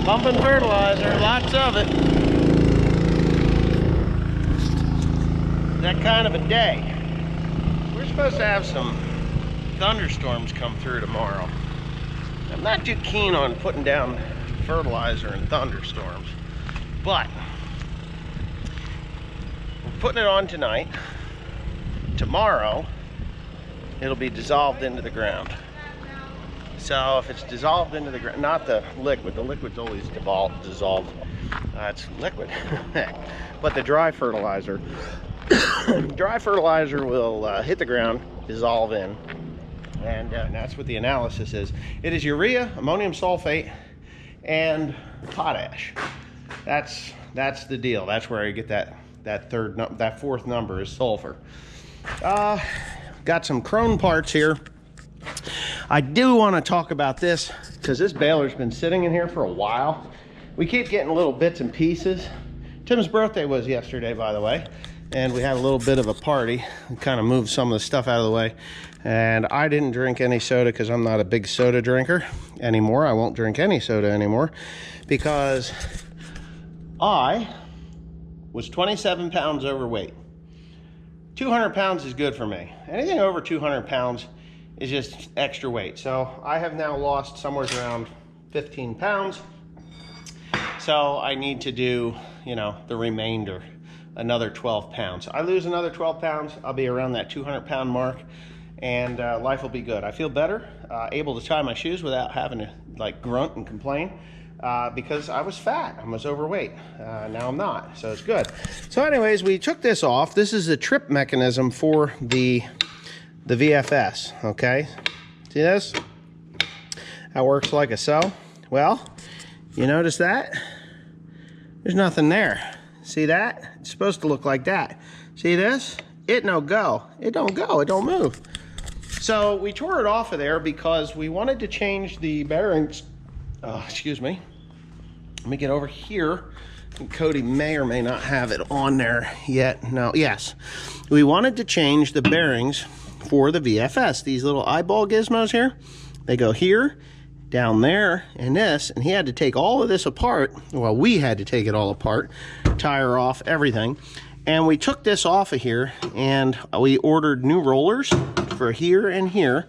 Pumping fertilizer, lots of it. That kind of a day. We're supposed to have some thunderstorms come through tomorrow. I'm not too keen on putting down fertilizer in thunderstorms, but we're putting it on tonight. Tomorrow, it'll be dissolved into the ground. So if it's dissolved into the ground, not the liquid's always dissolved. It's liquid. But the dry fertilizer, will hit the ground, dissolve in, and that's what the analysis is. It is urea, ammonium sulfate, and potash. That's the deal. That's where you get that fourth number is sulfur. Got some Krone parts here. I do want to talk about this because this baler's been sitting in here for a while. We keep getting little bits and pieces. Tim's birthday was yesterday, by the way, and we had a little bit of a party. We kind of moved some of the stuff out of the way, and I didn't drink any soda because I'm not a big soda drinker anymore. I won't drink any soda anymore because I was 27 pounds overweight. 200 pounds is good for me. Anything over 200 pounds is just extra weight. So I have now lost somewhere around 15 pounds. So I need to do, the remainder, another 12 pounds. I lose another 12 pounds, I'll be around that 200 pound mark, and life will be good. I feel better, able to tie my shoes without having to grunt and complain, because I was fat, I was overweight. Now I'm not, so it's good. So anyways, we took this off. This is the trip mechanism for the VFS, okay? See this? That works like a so. Well, you notice that? There's nothing there. See that? It's supposed to look like that. See this? It no go. It don't go. It don't move. So we tore it off of there because we wanted to change the bearings. Excuse me. Let me get over here. Cody may or may not have it on there yet. No, yes. We wanted to change the bearings for the VFS. These little eyeball gizmos here, they go here, down there, and this, and he had to take all of this apart. Well, we had to take it all apart, tire off, everything. And we took this off of here, and we ordered new rollers for here and here.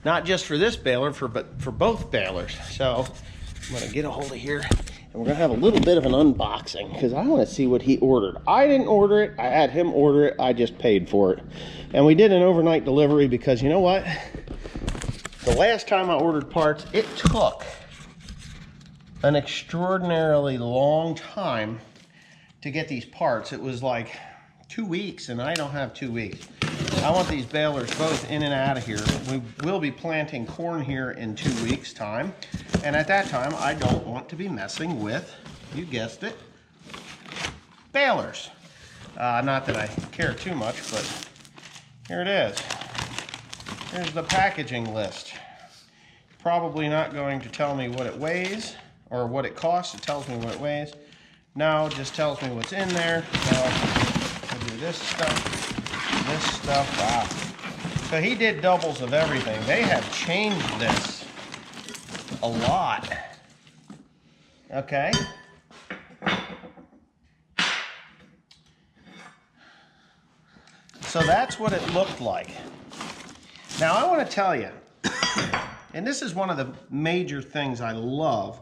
Not just for this baler, but for both balers. So I'm gonna get a hold of here, and we're gonna have a little bit of an unboxing because I want to see what he ordered. I didn't order it. I had him order it. I just paid for it. And we did an overnight delivery because you know what? The last time I ordered parts, it took an extraordinarily long time to get these parts. It was like 2 weeks, and I don't have 2 weeks. I want these balers both in and out of here. We will be planting corn here in 2 weeks' time. And at that time, I don't want to be messing with, you guessed it, balers. Not that I care too much, but here it is. Here's the packaging list. Probably not going to tell me what it weighs or what it costs. It tells me what it weighs. No, it just tells me what's in there. So I'll do this stuff. Wow. So he did doubles of everything. They have changed this a lot. Okay. So that's what it looked like. Now I want to tell you, and this is one of the major things I love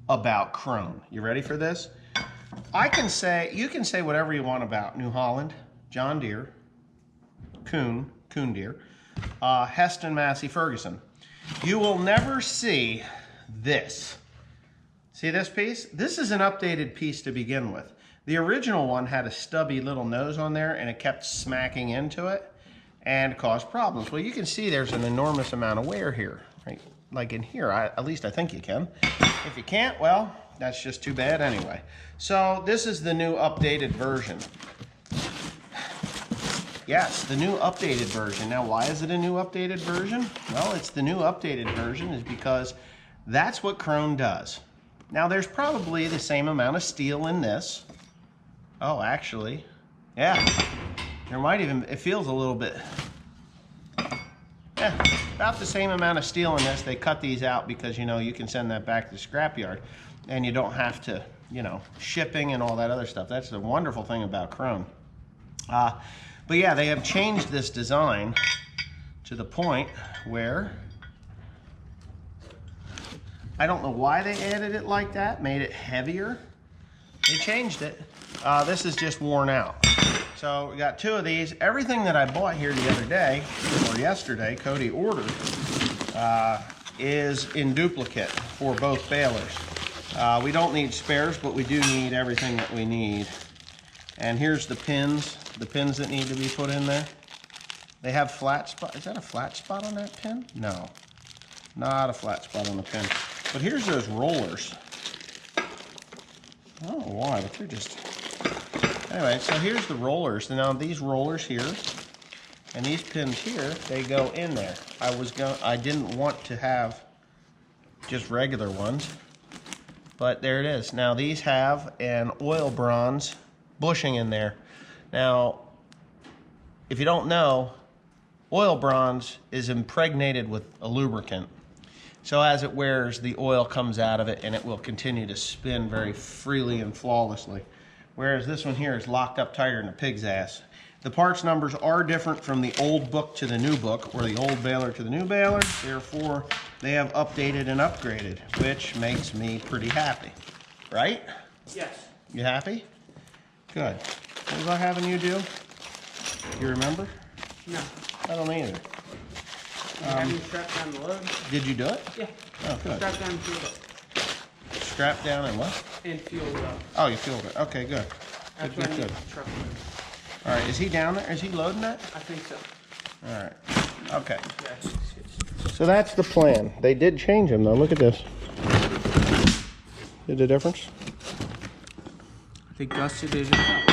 about Krone. You ready for this? You can say whatever you want about New Holland, John Deere, Kuhn Deere, Heston, Massey, Ferguson. You will never see this. See this piece? This is an updated piece to begin with. The original one had a stubby little nose on there and it kept smacking into it and caused problems. Well, you can see there's an enormous amount of wear here, right? Like in here, at least I think you can. If you can't, well, that's just too bad anyway. So this is the new updated version. Yes, the new updated version. Now, why is it a new updated version? Well, it's the new updated version is because that's what Krone does. Now, there's probably the same amount of steel in this. Oh, actually, yeah. There might even, it feels a little bit, about the same amount of steel in this. They cut these out because, you know, you can send that back to the scrapyard and you don't have to, you know, shipping and all that other stuff. That's the wonderful thing about Krone. But yeah, they have changed this design to the point where I don't know why they added it like that, made it heavier. They changed it. This is just worn out. So we got 2 of these. Everything that I bought here the other day, or yesterday, Cody ordered, is in duplicate for both balers. We don't need spares, but we do need everything that we need. And here's the pins that need to be put in there. They have flat spot. Is that a flat spot on that pin? No, not a flat spot on the pin. But here's those rollers. I don't know why, but they're just... Anyway, so here's the rollers. Now these rollers here and these pins here, they go in there. I didn't want to have just regular ones, but there it is. Now these have an oil bronze bushing in there. Now, if you don't know, oil bronze is impregnated with a lubricant. So as it wears, the oil comes out of it and it will continue to spin very freely and flawlessly. Whereas this one here is locked up tighter than a pig's ass. The parts numbers are different from the old book to the new book, or the old baler to the new baler. Therefore, they have updated and upgraded, which makes me pretty happy. Right? Yes. You happy? Good. What was I having you do? You remember? No. I don't either. Have you strapped down the load? Did you do it? Yeah. Oh, good. Strap down and fueled up. Strap down and what? And fueled up. Oh, you fueled it. Okay, good. That's Good, what I good, need good. the truck with. All right, is he down there? Is he loading that? I think so. All right. Okay. Yeah, So that's the plan. They did change them though. Look at this. See the difference? I think Gus did it up.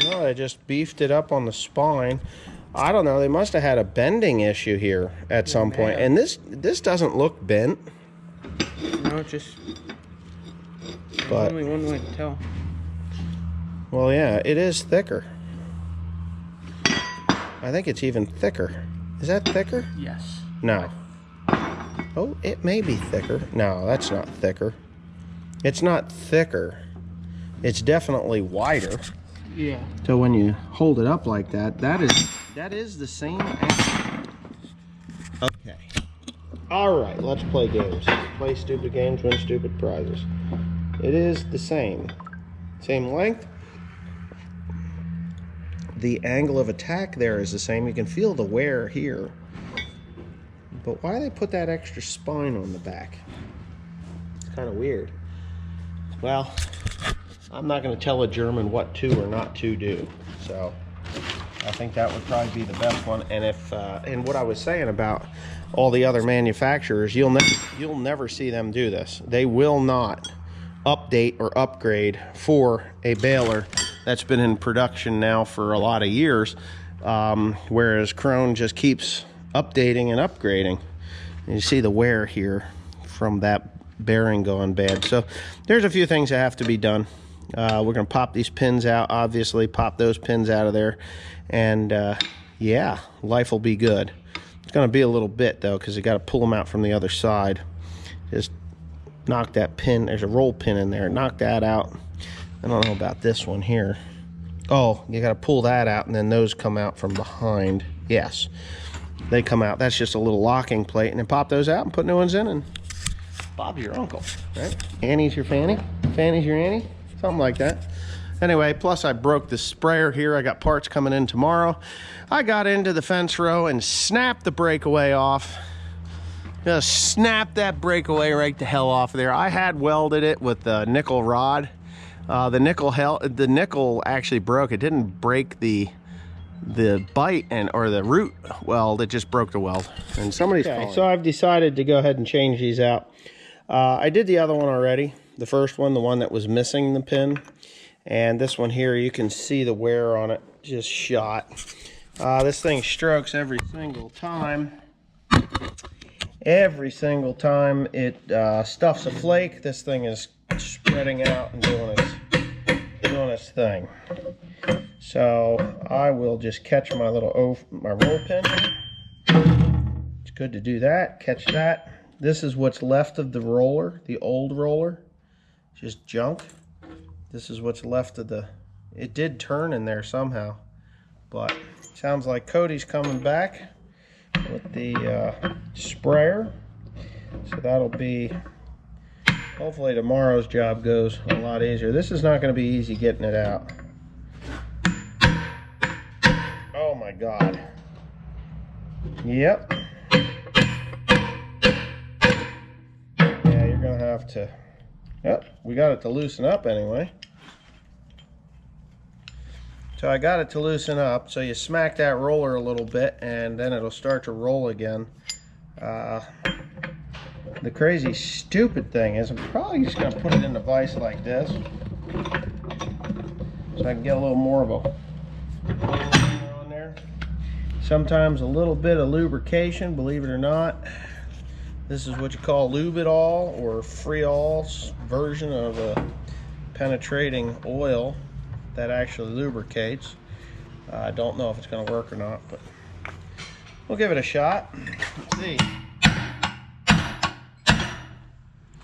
No, they just beefed it up on the spine. I don't know. They must have had a bending issue here at some point. And this doesn't look bent. No, just But only one way to tell. well, yeah, it is thicker. I think it's even thicker. Is that thicker? Yes. No. Oh, it may be thicker. No, that's not thicker. It's not thicker. It's definitely wider. Yeah. So when you hold it up like that, that is the same. Okay. All right, let's play games. Play stupid games, win stupid prizes. It is the same. Same length. The angle of attack there is the same. You can feel the wear here. But why they put that extra spine on the back? It's kind of weird. Well, I'm not going to tell a German what to or not to do. So I think that would probably be the best one. And if and what I was saying about all the other manufacturers, you'll never see them do this. They will not update or upgrade for a baler that's been in production now for a lot of years, whereas Krone just keeps updating and upgrading. And you see the wear here from that bearing going bad. So there's a few things that have to be done. We're going to pop these pins out, obviously pop those pins out of there, and yeah, life will be good. It's going to be a little bit though, because you got to pull them out from the other side. Just knock that pin, there's a roll pin in there, knock that out. I don't know about this one here. Oh, you got to pull that out, and then those come out from behind. Yes, they come out. That's just a little locking plate, and then pop those out and put new ones in, and Bob's your uncle, right? Annie's your Fanny, Fanny's your Annie, something like that. Anyway, plus I broke the sprayer here. I got parts coming in tomorrow. I got into the fence row and snapped the breakaway off. Just snapped that breakaway right the hell off there. I had welded it with the nickel rod. The nickel actually broke. It didn't break the bite or the root weld. It just broke the weld. And somebody's calling. So I've decided to go ahead and change these out. I did the other one already. The first one, the one that was missing the pin. And this one here, you can see the wear on it, just shot. This thing strokes every single time. Every single time it stuffs a flake, this thing is spreading out and doing its thing. So I will just catch my little roll pin Good to do that. Catch that. This is what's left of the roller, the old roller. Just junk. This is what's left of the... It did turn in there somehow. But sounds like Cody's coming back with the sprayer. So that'll be... Hopefully tomorrow's job goes a lot easier. This is not going to be easy getting it out. Oh my God. Yep. Yeah, you're going to have to... Yep, we got it to loosen up anyway. So I got it to loosen up. So you smack that roller a little bit and then it'll start to roll again. The crazy stupid thing is I'm probably just going to put it in the vise like this so I can get a little more of a on there. Sometimes a little bit of lubrication, believe it or not. This is what you call Lube-It-All or Freol's version of a penetrating oil that actually lubricates. I don't know if it's going to work or not, but we'll give it a shot. Let's see.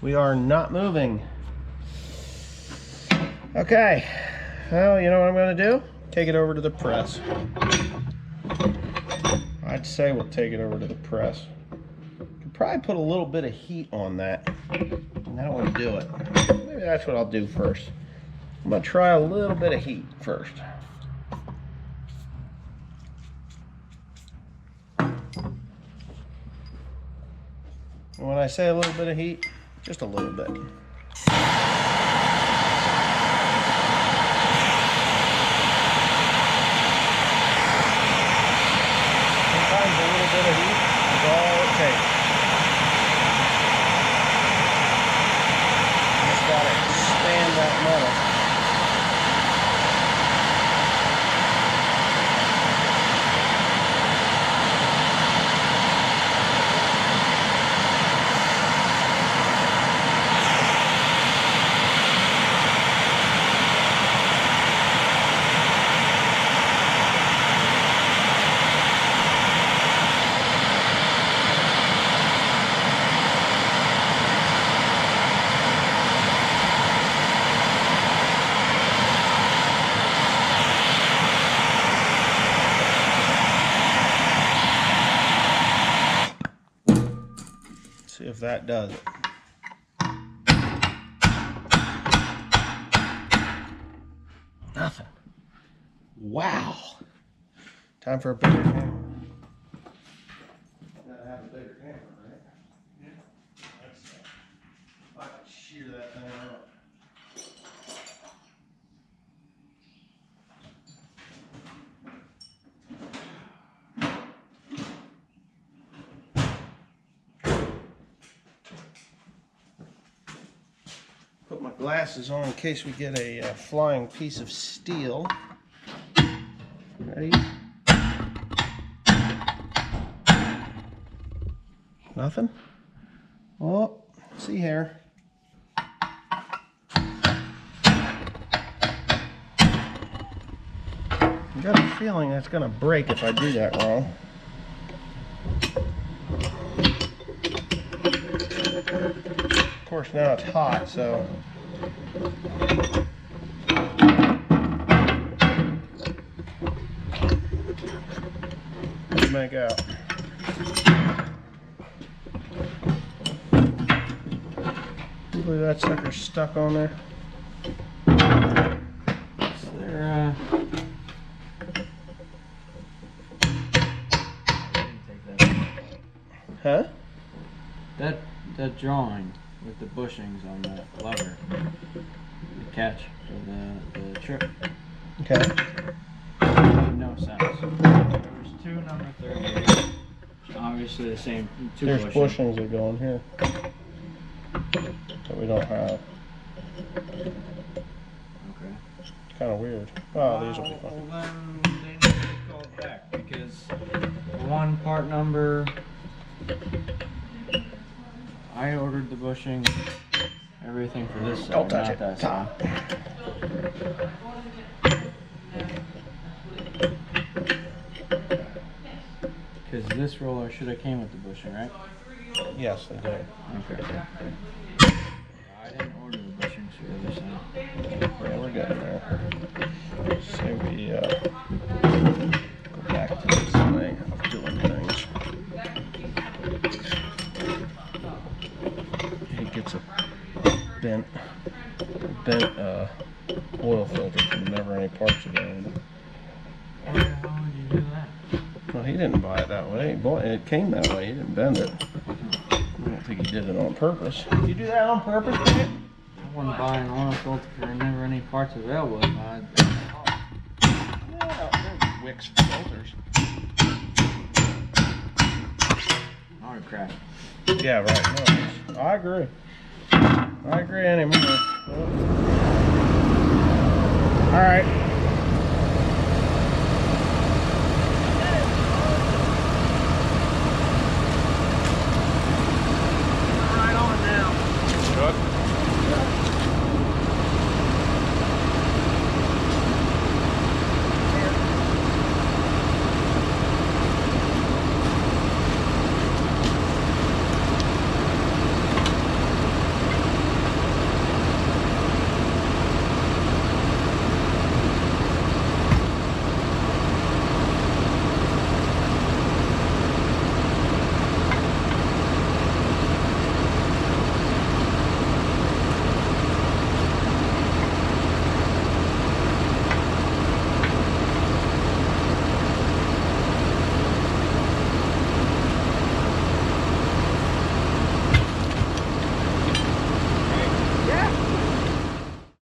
We are not moving. Okay, well, you know what I'm going to do? Take it over to the press. I'd say we'll take it over to the press. Could probably put a little bit of heat on that, and that would do it. Maybe that's what I'll do first. I'm going to try a little bit of heat first. And when I say a little bit of heat, just a little bit. Sometimes a little bit of heat is all it takes. Just gotta expand that metal. See if that does it. Nothing. Wow. Time for a bigger hammer. Gotta have a bigger hammer, right? Yeah. I can shear that thing out. Put my glasses on in case we get a flying piece of steel. Ready? Nothing? Oh, see here. I got a feeling that's gonna break if I do that wrong. Of course, now it's hot, so what do you make out? Hopefully that sucker's stuck on there. Is there, Huh? that drawing with the bushings on that lever, the catch for the trip, Okay. made no sense. There was two number 38, obviously the same two There's bushings. bushings that go in here that we don't have. Okay. It's kind of weird. Oh, these will be fun. Well, then they need to be called back because one part number, I ordered the bushing, everything for this side, Don't touch not it. that side. Because This roller should have came with the bushing, right? Yes, they do. Okay. I didn't order the bushings for the other side. Yeah, we're getting there. Say we go back to this way of doing things. He gets a bent oil filter from Never Any Parts Available. Why the hell would you do that? Well, he didn't buy it that way. He bought it. It came that way. He didn't bend it. I don't think he did it on purpose. You do that on purpose, man? I wouldn't buy an oil filter for never any parts available. Yeah, there's Wix filters. Oh crap. Yeah, right. No, I agree. I agree anymore. All right.